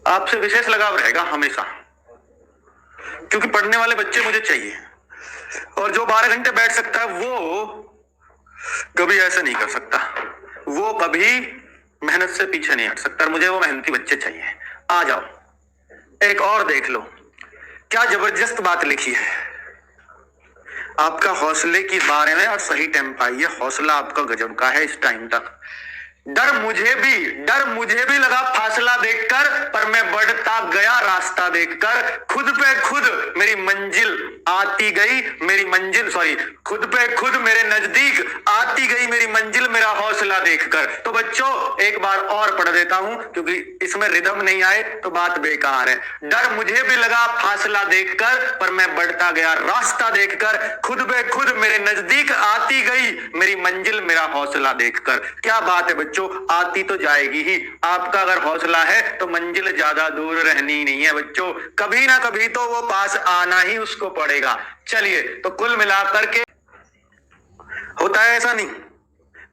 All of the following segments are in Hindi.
आपसे विशेष लगाव रहेगा हमेशा, क्योंकि पढ़ने वाले बच्चे मुझे चाहिए। और जो 12 घंटे बैठ सकता है वो कभी ऐसा नहीं कर सकता, वो कभी मेहनत से पीछे नहीं हट सकता। मुझे वो मेहनती बच्चे चाहिए। आ जाओ, एक और देख लो, क्या जबरदस्त बात लिखी है आपका हौसले के बारे में। और सही टाइम पे आइए, हौसला आपका गजब का है इस टाइम तक। डर मुझे भी लगा फासला देखकर, पर मैं बढ़ता गया रास्ता देखकर। खुद पे खुद मेरी मंजिल आती गई, खुद पे खुद मेरे नजदीक आती गई मेरी मंजिल, मेरा हौसला देखकर। तो बच्चों एक बार और पढ़ देता हूं, क्योंकि इसमें रिदम नहीं आए तो बात बेकार है। डर मुझे भी लगा फासला देखकर, पर मैं बढ़ता गया रास्ता देखकर। खुद पे खुद मेरे नजदीक आती गई मेरी मंजिल, मेरा हौसला देखकर। क्या बात है बच्चों, आती तो जाएगी ही। आपका अगर हौसला है तो मंजिल ज्यादा दूर रहनी नहीं है बच्चों, कभी ना कभी तो वो पास आना ही उसको पड़ेगा। चलिए, तो कुल मिलाकर के होता है ऐसा नहीं,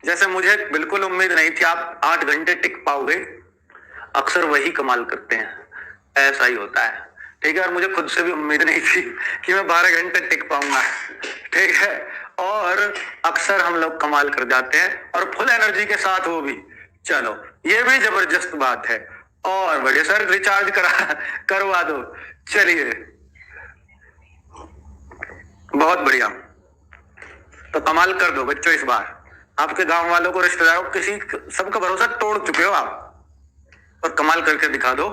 जैसे मुझे बिल्कुल उम्मीद नहीं थी आप 8 घंटे टिक पाओगे, अक्सर वही कमाल करते हैं, ऐसा ही होता है। ठीक है, और मुझे खुद से भी उम्मीद नहीं थी कि मैं 12 घंटे टिक पाऊंगा। ठीक है, और अक्सर हम लोग कमाल कर जाते हैं, और फुल एनर्जी के साथ वो भी। चलो, ये भी जबरदस्त बात है। और बड़े सर रिचार्ज करवा दो। चलिए, बहुत बढ़िया। तो कमाल कर दो बच्चों इस बार। आपके गांव वालों को, रिश्तेदारों को, किसी सबका भरोसा तोड़ चुके हो आप, और कमाल करके दिखा दो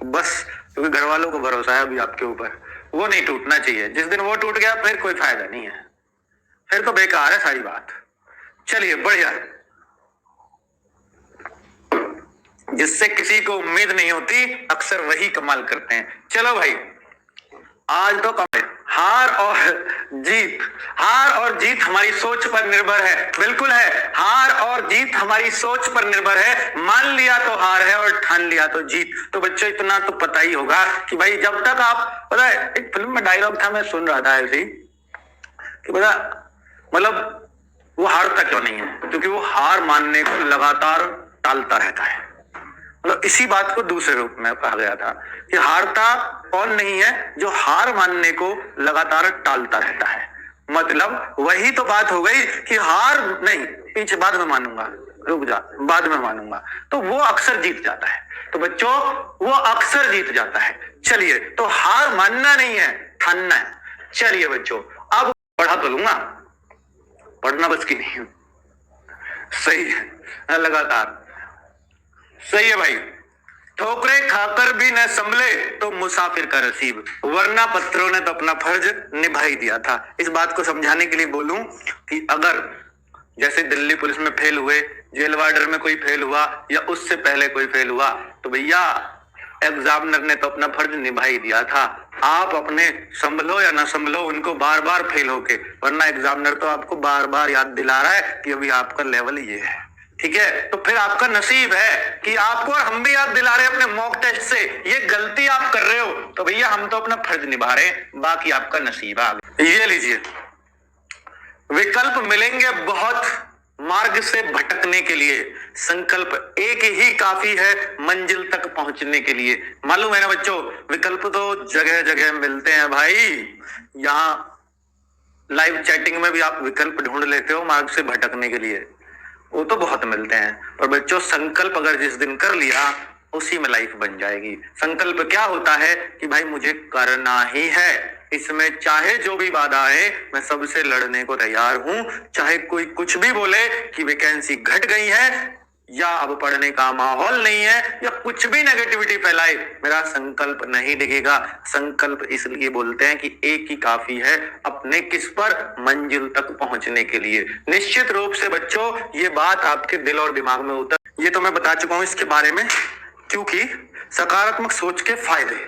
बस। क्योंकि घर वालों को भरोसा है अभी आपके ऊपर, वो नहीं टूटना चाहिए। जिस दिन वो टूट गया फिर कोई फायदा नहीं है, फिर तो बेकार है सारी बात। चलिए, बढ़िया। जिससे किसी को उम्मीद नहीं होती अक्सर वही कमाल करते हैं। चलो भाई, आज तो हार और जीत हमारी सोच पर निर्भर है। बिल्कुल है, हार और जीत हमारी सोच पर निर्भर है। मान लिया तो हार है और ठान लिया तो जीत। तो बच्चों इतना तो पता ही होगा कि भाई जब तक आप, पता है एक फिल्म में डायलॉग था, मैं सुन रहा था ऐसे ही कि पता मतलब वो हारता क्यों नहीं है, क्योंकि वो हार मानने को लगातार टालता रहता है। मतलब इसी बात को दूसरे रूप में कहा गया था कि हारता कौन नहीं है, जो हार मानने को लगातार टालता रहता है। मतलब वही तो बात हो गई कि हार नहीं, पीछे बाद में मानूंगा, रुक जा, बाद में मानूंगा, तो वो अक्सर जीत जाता है। तो बच्चों वो अक्सर जीत जाता है। चलिए, तो हार मानना नहीं है, ठानना है। चलिए बच्चों, अब पढ़ा तो लूंगा, पढ़ना बस की नहीं। सही है, लगातार सही है भाई। ठोकरे खाकर भी न संभले तो मुसाफिर का नसीब, वरना पत्थरों ने तो अपना फर्ज निभा ही दिया था। इस बात को समझाने के लिए बोलूं कि अगर जैसे दिल्ली पुलिस में फेल हुए, जेल वार्डर में कोई फेल हुआ, या उससे पहले कोई फेल हुआ, तो भैया एग्जामिनर ने तो अपना फर्ज निभा ही दिया था। आप अपने संभलो या ना संभलो उनको बार बार फेल होके, वरना एग्जामिनर तो आपको बार बार याद दिला रहा है कि अभी आपका लेवल ये है। ठीक है, तो फिर आपका नसीब है कि आपको, और हम भी याद दिला रहे हैं अपने मॉक टेस्ट से, ये गलती आप कर रहे हो तो भैया हम तो अपना फर्ज निभा रहे हैं, बाकी आपका नसीब है। ये लीजिए, विकल्प मिलेंगे बहुत मार्ग से भटकने के लिए, संकल्प एक ही काफी है मंजिल तक पहुंचने के लिए। मालूम है ना बच्चों, विकल्प तो जगह जगह मिलते हैं भाई। यहाँ लाइव चैटिंग में भी आप विकल्प ढूंढ लेते हो मार्ग से भटकने के लिए, वो तो बहुत मिलते हैं। और बच्चों संकल्प अगर जिस दिन कर लिया उसी में लाइफ बन जाएगी। संकल्प क्या होता है कि भाई मुझे करना ही है, इसमें चाहे जो भी बाधा आए मैं सबसे लड़ने को तैयार हूं। चाहे कोई कुछ भी बोले कि वैकेंसी घट गई है, या अब पढ़ने का माहौल नहीं है, या कुछ भी नेगेटिविटी फैलाए, मेरा संकल्प नहीं डिगेगा। संकल्प इसलिए बोलते हैं कि एक ही काफी है अपने किस पर, मंजिल तक पहुंचने के लिए। निश्चित रूप से बच्चों ये बात आपके दिल और दिमाग में उतर, ये तो मैं बता चुका हूं इसके बारे में, क्योंकि सकारात्मक सोच के फायदे।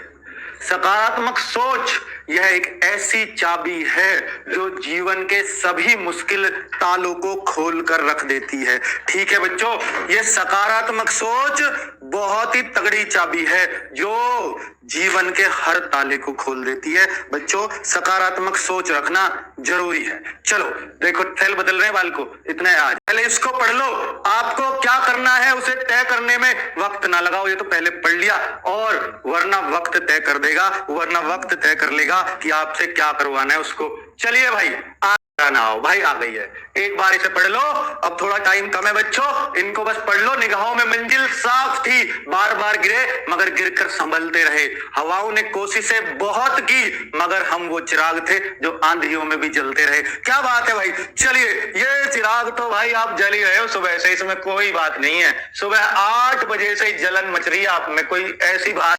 सकारात्मक सोच यह एक ऐसी चाबी है जो जीवन के सभी मुश्किल तालों को खोल कर रख देती है। ठीक है बच्चों, ये सकारात्मक सोच बहुत ही तगड़ी चाबी है जो जीवन के हर ताले को खोल देती है। बच्चों, सकारात्मक सोच रखना जरूरी है। चलो देखो, सेल बदल रहे हैं बाल को, इतना है आज। पहले इसको पढ़ लो, आपको क्या करना है उसे तय करने में वक्त ना लगाओ। ये तो पहले पढ़ लिया, और वरना वक्त तय कर देगा, वरना वक्त तय कर लेगा कि आपसे क्या करवाना है उसको। चलिए भाई, ना हो भाई, आ गई है। एक बार इसे पढ़ लो, अब थोड़ा टाइम कम है बच्चों, इनको बस पढ़ लो। निगाहों में मंजिल साफ थी, बार बार गिरे मगर गिरकर संभलते रहे। हवाओं ने कोशिशें बहुत की मगर हम वो चिराग थे जो आंधियों में भी जलते रहे। क्या बात है भाई। चलिए, ये चिराग तो भाई आप जल ही रहे हो सुबह से, इसमें कोई बात नहीं है। सुबह 8 बजे से जलन मच रही है आप में, कोई ऐसी बात